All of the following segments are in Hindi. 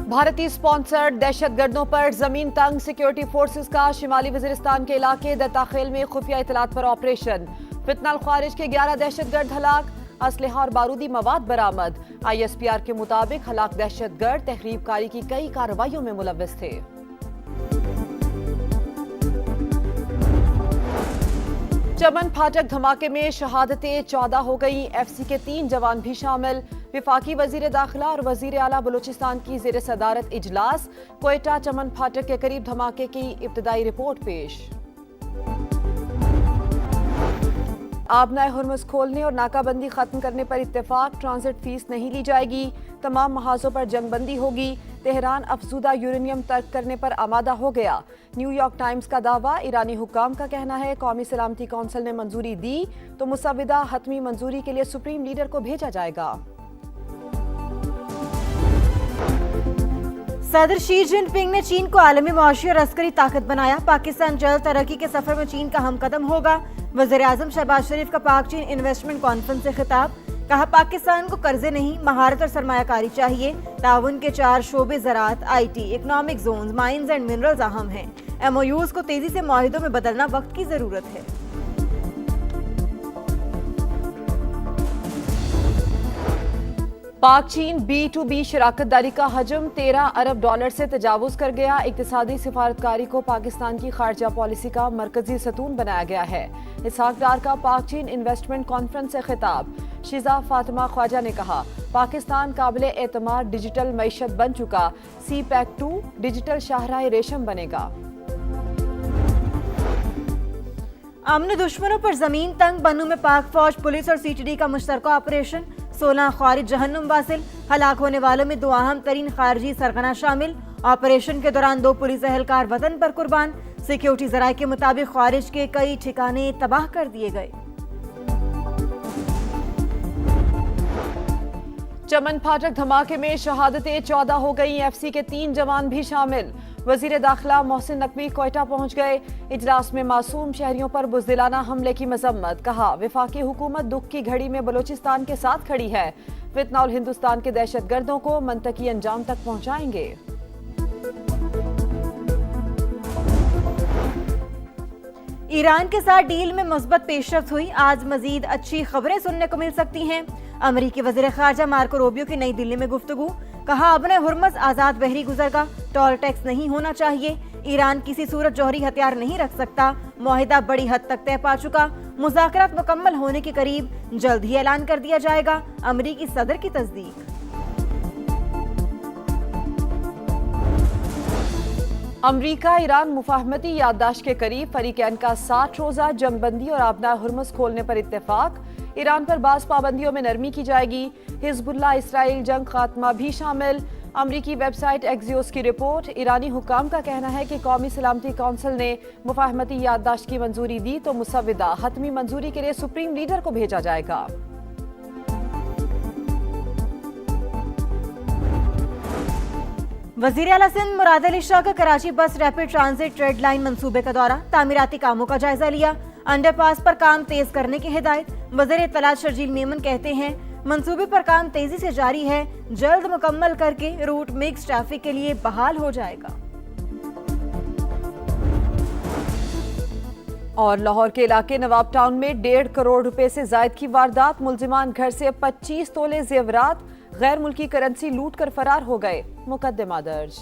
भारतीय स्पॉन्सर्ड दहशतगर्दों पर जमीन तंग, सिक्योरिटी फोर्सेस का शिमाली वजीरिस्तान के इलाके दत्ताखेल में खुफिया इतलात पर ऑपरेशन। फितनल खारिज के 11 दहशतगर्द हलाक, असलहा और बारूदी मवाद बरामद। ISPR के मुताबिक हलाक दहशतगर्द तहरीबकारी की कई कार्रवाइयों में मुलव्वस थे। चमन फाटक धमाके में शहादतें 14 हो गई, FC के 3 जवान भी शामिल। विफाकी वजीर दाखिला और वजीर आला बलूचिस्तान की जेर सदारत इजलास। कोयटा चमन फाटक के करीब धमाके की इब्तदाई रिपोर्ट पेश। आबनाए हुर्मुज़ खोलने और नाकाबंदी खत्म करने पर इत्तेफाक, ट्रांजिट फीस नहीं ली जाएगी, तमाम महाजों पर जंगबंदी होगी। तेहरान अफजूदा यूरेनियम तर्क करने पर आमादा हो गया। न्यूयॉर्क टाइम्स का दावा, ईरानी हुक्काम का कहना है कौमी सलामती कौंसिल ने मंजूरी दी तो मुसविदा हतमी मंजूरी के लिए सुप्रीम लीडर को भेजा जाएगा। सदर शी जिनपिंग ने चीन को आलमी मुआशी और अस्करी ताकत बनाया। पाकिस्तान जल्द तरक्की के सफर में चीन का हमकदम होगा। वज़ीर आज़म शहबाज शरीफ का पाक चीन इन्वेस्टमेंट कॉन्फ्रेंस से खिताब, कहा पाकिस्तान को कर्जे नहीं महारत और सरमायाकारी चाहिए। ताउन के 4 शोबे ज़राअत, IT, economic zones, mines and minerals अहम हैं। MOUs को तेजी से मुआहिदों में बदलना वक्त की जरूरत है। पाक चीन B2B शराकतदारी का हजम $13 अरब से तजावुज कर गया। इक्तिसादी सिफारतकारी को पाकिस्तान की खारजा पॉलिसी का मरकजी सतून बनाया गया है। इसहाक डार का पाक चीन इन्वेस्टमेंट कॉन्फ्रेंस से खिताब, शिजा फातिमा ख्वाजा ने कहा पाकिस्तान काबिले एतमाद डिजिटल मईशत बन चुका। CPEC-2 डिजिटल शाहराह रेशम बनेगा। अमन दुश्मनों पर जमीन तंग, बनू में पाक फौज, पुलिस और CTD का मुश्तरका ऑपरेशन। 16 खारिज जहन्नुम वासिल, हलाक होने वालों में 2 अहम तरीन खारजी सरगना शामिल। ऑपरेशन के दौरान 2 पुलिस एहलकार वतन पर कुर्बान। सिक्योरिटी जराये के मुताबिक खारिज के कई ठिकाने तबाह कर दिए गए। चमन फाटक धमाके में शहादतें 14 हो गई, FC के 3 जवान भी शामिल। वजीर दाखिला मोहसिन नकवी कोयटा पहुंच गए। इजलास में मासूम शहरियों पर बुज़दिलाना हमले की मजम्मत, कहा विफाकी हुकूमत दुख की घड़ी में बलूचिस्तान के साथ खड़ी है। फितना और हिंदुस्तान के दहशतगर्दों को मंतकी अंजाम तक पहुंचाएंगे। ईरान के साथ डील में मुस्बत पेशरफ्त हुई। आज मजीद अच्छी खबरें सुनने को मिल सकती हैं। अमरीकी वज़ीर ख़ारजा मार्को रूबियो की नई दिल्ली में गुफ्तगू, कहा अबने हुर्मुज़ आज़ाद बहरी गुजरगा, टोल टैक्स नहीं होना चाहिए। ईरान किसी सूरत जौहरी हथियार नहीं रख सकता। मुआहिदा बड़ी हद तक तय पा चुका। मुज़ाकरात मुकम्मल होने के करीब, जल्द ही ऐलान कर दिया जाएगा। अमरीकी सदर की तस्दीक। अमरीका ईरान मुफाहमती याददाश्त के करीब, फरीकैन का 60 रोज़ा जंगबंदी और आबनाए हुर्मुज़ खोलने पर इत्तेफाक। ईरान पर बाज़ पाबंदियों में नरमी की जाएगी। हिज़्बुल्लाह इसराइल जंग खात्मा भी शामिल। अमरीकी वेबसाइट एक्सियोस की रिपोर्ट, ईरानी हुक्काम का कहना है कि कौमी सलामती कौंसिल ने मुफाहमती याददाश्त की मंजूरी दी तो मुसविदा हतमी मंजूरी के लिए सुप्रीम लीडर को भेजा जाएगा। वज़ीर आला सिंध मुराद अली शाह का कराची बस रैपिड ट्रांजिट रेड लाइन मंसूबे का दौरा, तामीराती कामों का जायजा लिया। अंडरपास पर काम तेज करने की हिदायत। वज़ीर इत्तलात शर्जील मेमन कहते हैं मंसूबे पर काम तेजी से जारी है, जल्द मुकम्मल करके रूट मिक्स ट्रैफिक के लिए बहाल हो जाएगा। और लाहौर के इलाके नवाब टाउन में 1.5 करोड़ रुपए से जायद की वारदात। मुलजिमान घर से 25 तोले जेवरात, गैर मुल्की करेंसी लूट कर फरार हो गए। मुकदमा दर्ज।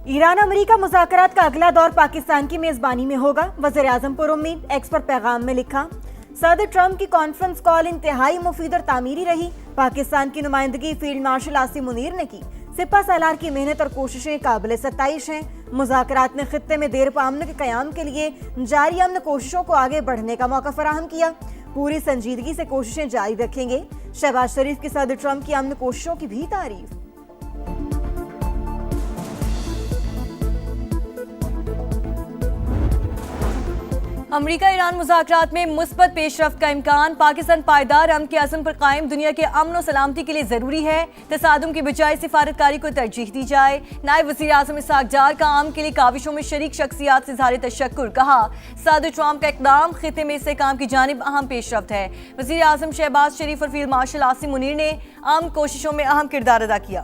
ईरान अमेरिका मुज़ाकरात का अगला दौर पाकिस्तान की मेजबानी में होगा। वज़ीर आज़म पर उम्मीद, एक्स पर पैगाम में लिखा। सदर ट्रंप की कॉन्फ्रेंस कॉल इंतहाई मुफीद और तामीरी रही। पाकिस्तान की नुमाइंदगी फील्ड मार्शल आसिम मुनीर ने की। सिपा सालार की मेहनत और कोशिशें काबिल सत्ताइश हैं। मुज़ाकरात ने खित्ते में देर पामन के क़याम के लिए जारी अमन कोशिशों को आगे बढ़ने का मौका फराहम किया। पूरी संजीदगी से कोशिशें जारी रखेंगे। शहबाज शरीफ की सदर ट्रंप की अमन कोशिशों की भी तारीफ। अमरीका ईरान मुज़ाकरात में मुस्बत पेशरफ्त का इम्कान। पाकिस्तान पायदार अमन के अज़्म पर कायम दुनिया के अमन और सलामती के लिए ज़रूरी है। तसादुम की बजाय सिफारतकारी को तरजीह दी जाए। नायब वज़ीर आज़म इसहाक डार का आम के लिए काविशों में शरीक शख्सियात से इज़हार तशक्कुर, कहा सदर ट्रंप का इक़दाम खित्ते में इस्तेहकाम की जानिब अहम पेशरफ्त है। वज़ीर आज़म शहबाज शरीफ और फील्ड मार्शल आसिम मुनीर ने आम कोशिशों में अहम किरदार अदा किया।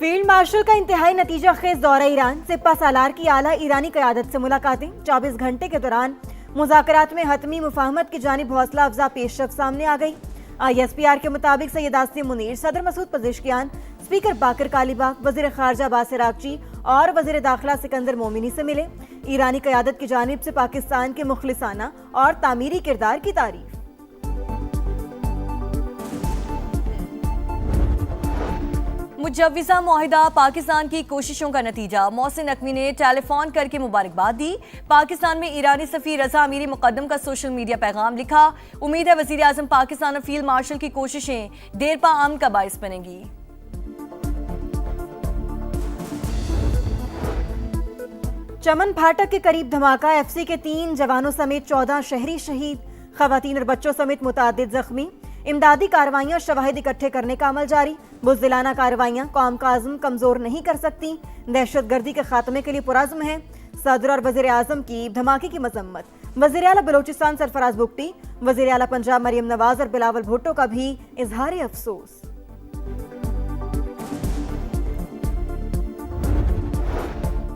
फील्ड मार्शल का इंतहाई नतीजा खेज दौरा ईरान, सिप्पा सालार की आला ईरानी क़यादत से मुलाकातें। 24 घंटे के दौरान मुज़ाकरात में हतमी मुफाहमत की जानिब हौसला अफजा पेशरफ सामने आ गई। ISPR के मुताबिक सैयद आसिम मुनीर, सदर मसूद पज़ेश्कियान, स्पीकर बाकर कालीबाग, वज़ीर ख़ारजा बासिर आगची और वज़ीर दाखिला सिकंदर मोमिनी से मिले। ईरानी क़यादत की जानिब से पाकिस्तान के मुखलिसाना और तामीरी किरदार की तारीफ। मुजव्विज़ा मुआहिदा पाकिस्तान की कोशिशों का नतीजा। मोहसिन नकवी ने टेलीफोन करके मुबारकबाद दी। पाकिस्तान में ईरानी सफ़ीर रज़ा अमीरी मुक़द्दम का सोशल मीडिया पैगाम लिखा। उम्मीद है वज़ीर आज़म पाकिस्तान और फील्ड मार्शल की कोशिशें देरपा अमन का बाइस बनेंगी। चमन फाटक के करीब धमाका, FC के 3 जवानों समेत 14 शहरी शहीद, खवातीन और बच्चों समेत मुतादिद जख्मी। इमदादी कार्रवाइयां और शवाहिद इकट्ठे करने का अमल जारी। बुज़दिलाना कार्रवाइयां कौम का आज़म कमजोर नहीं कर सकती, दहशतगर्दी के खात्मे के लिए पुरज़्म है। सदर और वज़ीर आज़म की धमाके की मजम्मत। वज़ीर आला बलोचिस्तान सरफराज बुगटी, वज़ीर आला पंजाब मरियम नवाज और बिलावल भुट्टो का भी इजहार अफसोस।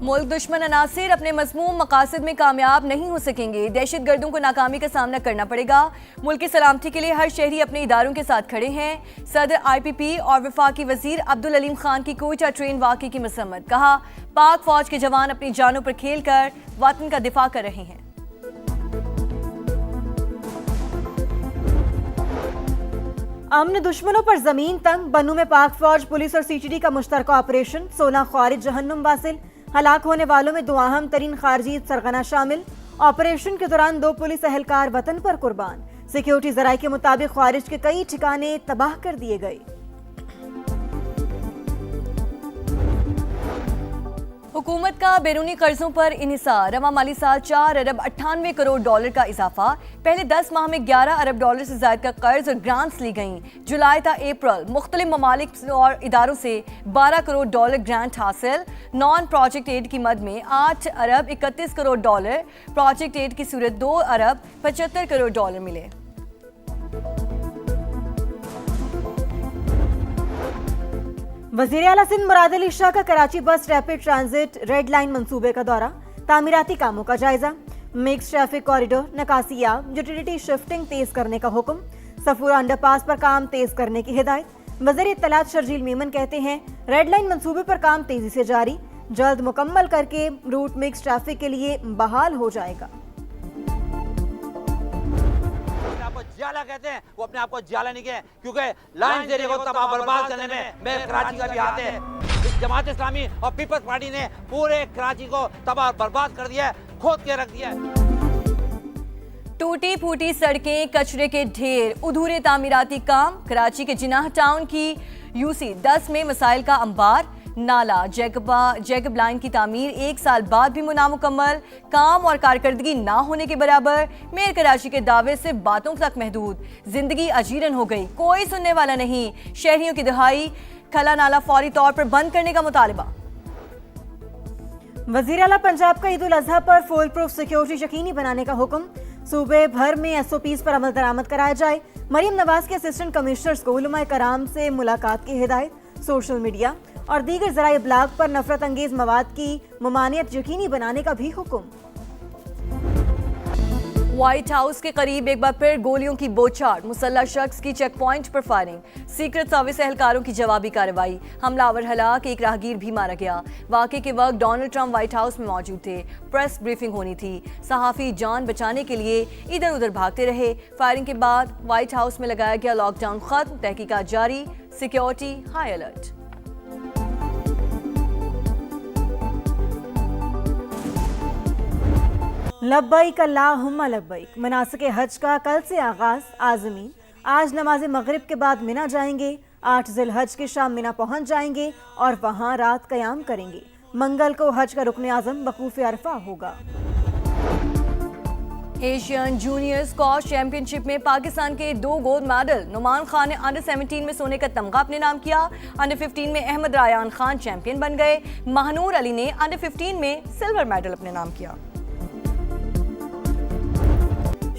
मुल्क दुश्मन अनासिर अपने मज़मूम मकासद में कामयाब नहीं हो सकेंगे। दहशतगर्दों को नाकामी का सामना करना पड़ेगा। मुल्क की सलामती के लिए हर शहरी अपने इदारों के साथ खड़े हैं। सदर IPP और वफाकी वजीर अब्दुल अलीम खान की कोयटा ट्रेन वाक़े की मसम्मत। कहा, पाक फौज के जवान अपनी जानों पर खेल कर वतन का दिफा कर रहे हैं। अमन दुश्मनों पर जमीन तंग, बन्नू में पाक फौज, पुलिस और CTD का मुश्तरका ऑपरेशन। 16 ख्वारिज जहन्नुम वासिल, हलाक होने वालों में 2 अहम तरीन खारजी सरगना शामिल। ऑपरेशन के दौरान 2 पुलिस एहलकार वतन पर कुर्बान। सिक्योरिटी जराये के मुताबिक ख्वारिज के कई ठिकाने तबाह कर दिए गए। हुकूमत का बैरूनी कर्जों पर इन्हिसार। रवा माली साल 4 अरब 98 करोड़ डॉलर का इजाफा। पहले 10 माह में 11 अरब डॉलर से ज्यादा का कर्ज और ग्रांट्स ली गईं। जुलाई था अप्रैल मुख्तलिफ ममालिक और इदारों से 12 करोड़ डॉलर ग्रांट हासिल। नॉन प्रोजेक्ट एड की मद में 8 अरब 31 करोड़ डॉलर, प्रोजेक्ट एड की सूरत 2 अरब 75 करोड़ डॉलर मिले। वज़ीर आला सिंध मुराद अली शाह का कराची बस रैपिड ट्रांजिट रेड लाइन मंसूबे का दौरा। तामीराती कामों का जायजा। मिक्स ट्रैफिक कॉरिडोर, नकासियाब, यूटिलिटी शिफ्टिंग तेज करने का हुक्म। सफूरा अंडरपास पर काम तेज करने की हिदायत। वज़ीर इत्तलात शर्जील मेमन कहते हैं, रेड लाइन मंसूबे पर काम तेजी से जारी, जल्द मुकम्मल करके रूट मिक्स ट्रैफिक के लिए बहाल हो जाएगा। जाला कहते हैं, वो अपने आप को जाला नहीं कहते, क्योंकि लाइन एरिया को तबाह बर्बाद करने में कराची का भी हाथ है। इस जमात इस्लामी और पीपल्स पार्टी ने पूरे कराची को तबाह बर्बाद कर दिया है, खोद के रख दिया है। टूटी फूटी सड़कें, कचरे के ढेर, अधूरे तामीराती काम। कराची के जिनाह टाउन की UC 10 में मसाइल का अंबार। नाला जैकब लाइन की तामीर 1 साल बाद भी नामुकम्मल। काम और कारकर्दगी ना होने के बराबर। मेयर कराची के दावे से बातों तक महदूद। जिंदगी अजीरन हो गई, कोई सुनने वाला नहीं। शहरियों की दहाई। खला नाला फौरी तौर पर बंद करने का मुतालबा। वज़ीर आला पंजाब का ईद उल अज़हा पर फुल प्रूफ सिक्योरिटी यकीनी बनाने का हुक्म। सूबे भर में SOPs पर अमल दरामद कराया जाए। मरियम नवाज के असिस्टेंट कमिश्नर्स को उलमाए कराम से मुलाकात की हिदायत। सोशल मीडिया और दीगर ज़राए ब्लॉग पर नफरत अंगेज मवाद की ममानियत यकीनी बनाने का भी हुक्म। व्हाइट हाउस के करीब एक बार फिर गोलियों की बौछार। मुसल्लह शख्स की चेक पॉइंट पर फायरिंग। सीक्रेट सर्विस एहलकारों की जवाबी कार्रवाई। हमलावर हलाक, एक राहगीर भी मारा गया। वाक़े के वक्त डोनाल्ड ट्रंप व्हाइट हाउस में मौजूद थे। प्रेस ब्रीफिंग होनी थी। सहाफ़ी जान बचाने के लिए इधर उधर भागते रहे। फायरिंग के बाद व्हाइट हाउस में लगाया गया लॉकडाउन खत्म। तहकीकात जारी, सिक्योरिटी हाई अलर्ट। लब्बैक अल्लाहुम्मा लब्बैक। मनासिक हज का कल से आगाज। आज़मीन आज नमाज मगरिब के बाद मिना जाएंगे। 8 ज़िलहज की शाम मिना पहुंच जाएंगे और वहां रात क़याम करेंगे। मंगल को हज का रुकन आज़म वकूफ़ अरफा होगा। एशियन जूनियर स्क्वॉश चैंपियनशिप में पाकिस्तान के 2 गोल्ड मेडल। नुमान खान ने अंडर 17 में सोने का तमगा अपने नाम किया। अंडर 15 में अहमद रायान खान चैंपियन बन गए। महानूर अली ने अंडर 15 में सिल्वर मेडल अपने नाम किया।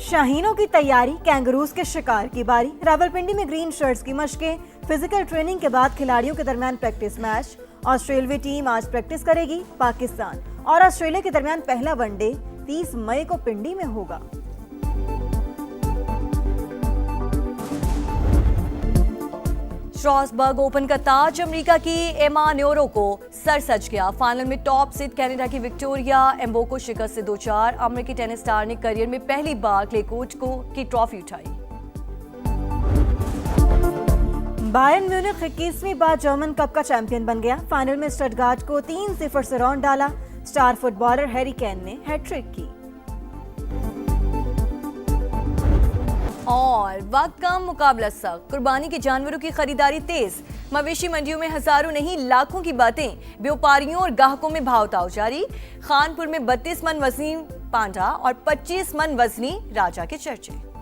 शाहीनों की तैयारी, कैंगरूज के शिकार की बारी। रावलपिंडी में ग्रीन शर्ट्स की मशकें। फिजिकल ट्रेनिंग के बाद खिलाड़ियों के दरमियान प्रैक्टिस मैच ऑस्ट्रेलियाई टीम आज प्रैक्टिस करेगी। पाकिस्तान और ऑस्ट्रेलिया के दरमियान पहला वनडे 30 मई को पिंडी में होगा। स्ट्रॉसबर्ग ओपन का ताज अमेरिका की एमा न्योरो को सर सज गया। फाइनल में टॉप सीड कनाडा की विक्टोरिया एम्बो को शिकस्त से 2-4। अमेरिकी टेनिस स्टार ने करियर में पहली बार क्ले कोर्ट की ट्रॉफी उठाई। बायर्न म्यूनिख 21वीं बार जर्मन कप का चैंपियन बन गया। फाइनल में स्टटगार्ट को 3-0 से रौंद डाला। स्टार फुटबॉलर हैरी केन ने हैट्रिक की। और वक्त कम मुकाबला सख्त, कुर्बानी के जानवरों की खरीदारी तेज। मवेशी मंडियों में हजारों नहीं लाखों की बातें। व्यापारियों और ग्राहकों में भाव-ताव जारी। खानपुर में 32 मन वजनी पांडा और 25 मन वजनी राजा के चर्चे।